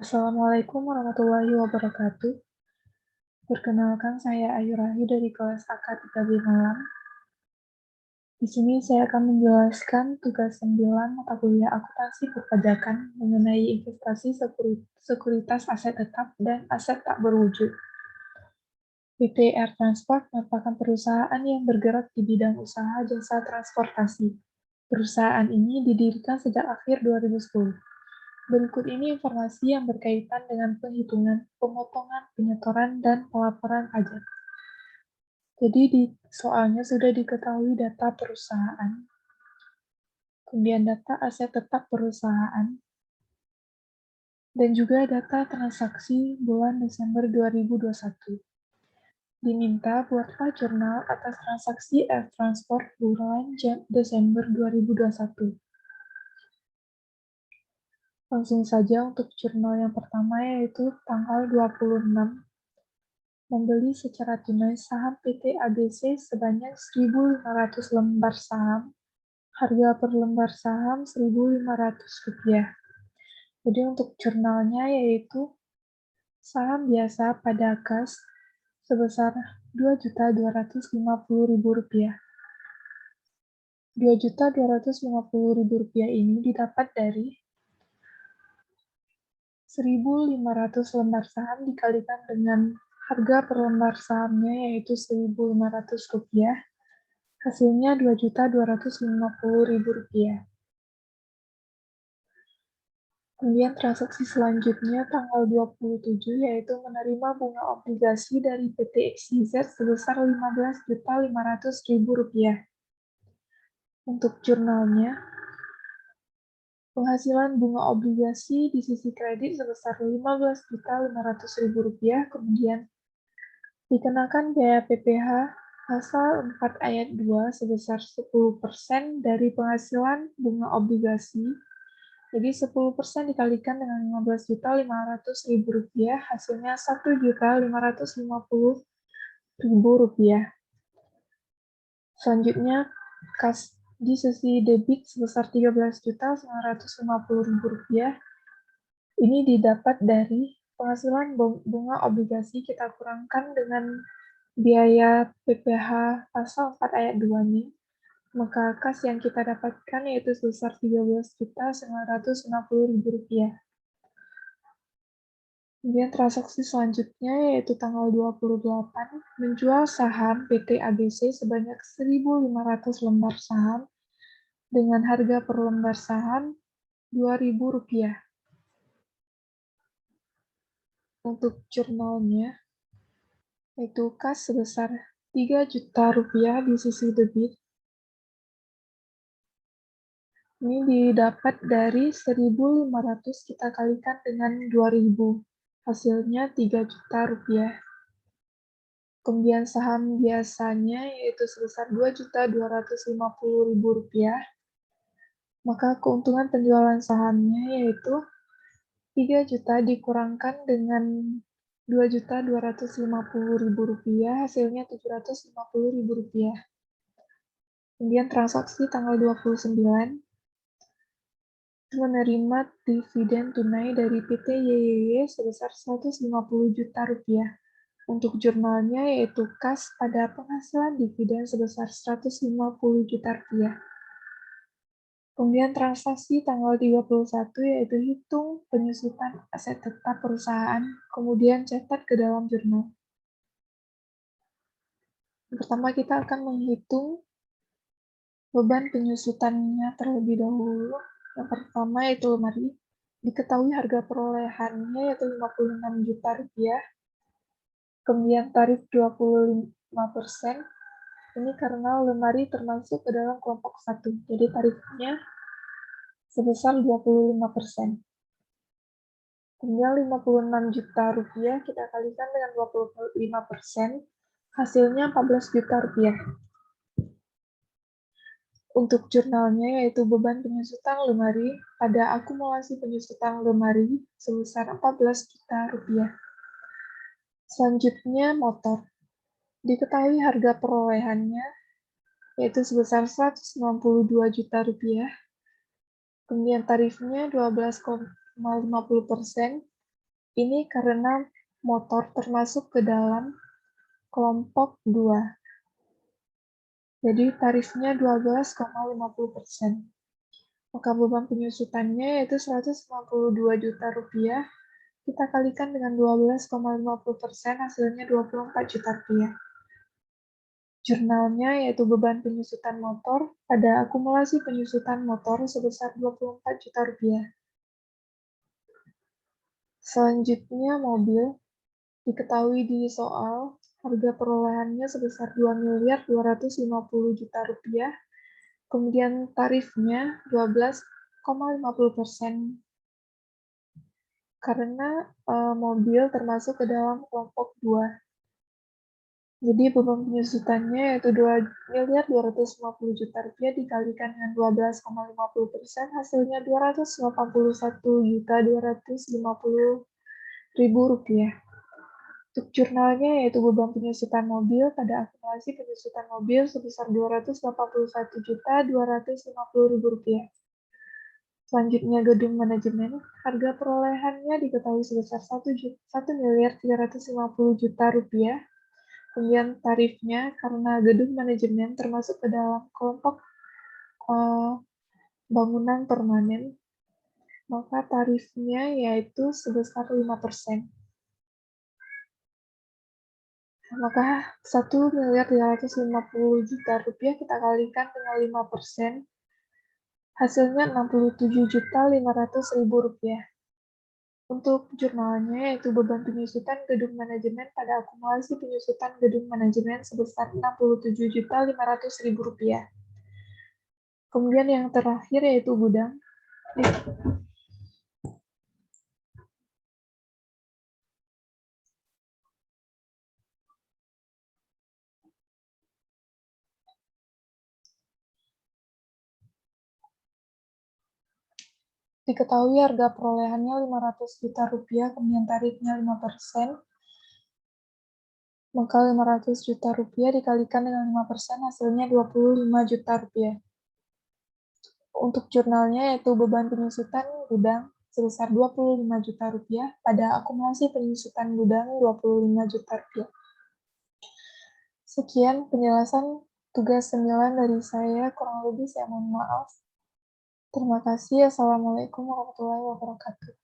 Assalamualaikum warahmatullahi wabarakatuh. Perkenalkan, saya Ayu Rahi dari kelas AK 3B Malang. Di sini saya akan menjelaskan tugas 9 mata kuliah akuntansi perpajakan mengenai investasi sekuritas aset tetap dan aset tak berwujud. PT Air Transport merupakan perusahaan yang bergerak di bidang usaha jasa transportasi. Perusahaan ini didirikan sejak akhir 2010. Berikut ini informasi yang berkaitan dengan penghitungan, pemotongan, penyetoran, dan pelaporan pajak. Jadi di soalnya sudah diketahui data perusahaan, kemudian data aset tetap perusahaan, dan juga data transaksi bulan Desember 2021. Diminta buatlah jurnal atas transaksi air transport bulan Desember 2021. Langsung saja untuk jurnal yang pertama, yaitu tanggal 26, membeli secara tunai saham PT ABC sebanyak 1.500 lembar saham, harga per lembar saham Rp1.500. Jadi untuk jurnalnya yaitu saham biasa pada kas sebesar Rp2.250.000. Rp2.250.000 ini didapat dari 1.500 lembar saham dikalikan dengan harga per lembar sahamnya yaitu Rp1.500, hasilnya Rp2.250.000. Kemudian transaksi selanjutnya tanggal 27 yaitu menerima bunga obligasi dari PT XYZ sebesar Rp15.500.000. Untuk jurnalnya, penghasilan bunga obligasi di sisi kredit sebesar Rp15.500.000, kemudian dikenakan biaya PPh pasal 4 ayat 2 sebesar 10% dari penghasilan bunga obligasi. Jadi 10% dikalikan dengan Rp15.500.000, hasilnya Rp1.550.000. Selanjutnya, kas di sisi debit sebesar Rp13.950.000. Ini didapat dari penghasilan bunga obligasi kita kurangkan dengan biaya PPh pasal 4 ayat 2-nya. Maka kas yang kita dapatkan yaitu sebesar Rp13.950.000. Kemudian transaksi selanjutnya yaitu tanggal 28, menjual saham PT ABC sebanyak 1.500 lembar saham dengan harga per lembar saham Rp2.000. Untuk jurnalnya, yaitu kas sebesar Rp3 juta di sisi debit. Ini didapat dari 1.500 kita kalikan dengan 2.000. Hasilnya Rp3 juta. Kemudian saham biasanya yaitu sebesar Rp2.250.000. Maka keuntungan penjualan sahamnya yaitu 3 juta dikurangkan dengan Rp2.250.000, hasilnya Rp750.000. Kemudian transaksi tanggal 29, menerima dividen tunai dari PT YYY sebesar Rp150 juta. Untuk jurnalnya yaitu kas pada penghasilan dividen sebesar Rp150 juta. Kemudian transaksi tanggal 31 yaitu hitung penyusutan aset tetap perusahaan, kemudian cetak ke dalam jurnal. Pertama kita akan menghitung beban penyusutannya terlebih dahulu. Yang pertama yaitu lemari. Diketahui harga perolehannya yaitu Rp56 juta. Kemudian tarif 25%. Ini karena lemari termasuk ke dalam kelompok 1. Jadi tarifnya sebesar 25%. Kemudian Rp56 juta kita kalikan dengan 25%. Hasilnya Rp14 juta. Untuk jurnalnya yaitu beban penyusutan lemari pada akumulasi penyusutan lemari sebesar Rp14 juta. Selanjutnya motor. Diketahui harga perolehannya yaitu sebesar Rp192 juta. Kemudian tarifnya 12,50%. Ini karena motor termasuk ke dalam kelompok 2. Jadi tarifnya 12,50%. Maka beban penyusutannya yaitu Rp192 juta. Kita kalikan dengan 12,50%, hasilnya Rp24 juta. Jurnalnya yaitu beban penyusutan motor pada akumulasi penyusutan motor sebesar Rp24 juta. Selanjutnya mobil, diketahui di soal harga perolehannya sebesar Rp2.250 juta, kemudian tarifnya 12,50%. Karena mobil termasuk ke dalam kelompok 2. Jadi beban penyusutannya yaitu Rp2.250 juta dikalikan dengan 12,50%, hasilnya Rp281.250.000. Untuk jurnalnya yaitu beban penyusutan mobil pada akumulasi penyusutan mobil sebesar Rp281.250.000. Selanjutnya gedung manajemen, harga perolehannya diketahui sebesar Rp1.350 juta. Kemudian tarifnya karena gedung manajemen termasuk ke dalam kelompok bangunan permanen, maka tarifnya yaitu sebesar 5%. Maka Rp1.350 juta kita kalikan dengan 5%, hasilnya Rp67.500.000. Untuk jurnalnya yaitu beban penyusutan gedung manajemen pada akumulasi penyusutan gedung manajemen sebesar Rp67.500.000. Kemudian yang terakhir yaitu gudang. Diketahui harga perolehannya Rp500 juta, kemudian tarifnya 5%, maka Rp500 juta dikalikan dengan 5%, hasilnya Rp25 juta. Untuk jurnalnya yaitu beban penyusutan gudang sebesar Rp25 juta, pada akumulasi penyusutan gudang Rp25 juta. Sekian penjelasan tugas 9 dari saya, kurang lebih saya mohon maaf. Terima kasih. Assalamualaikum warahmatullahi wabarakatuh.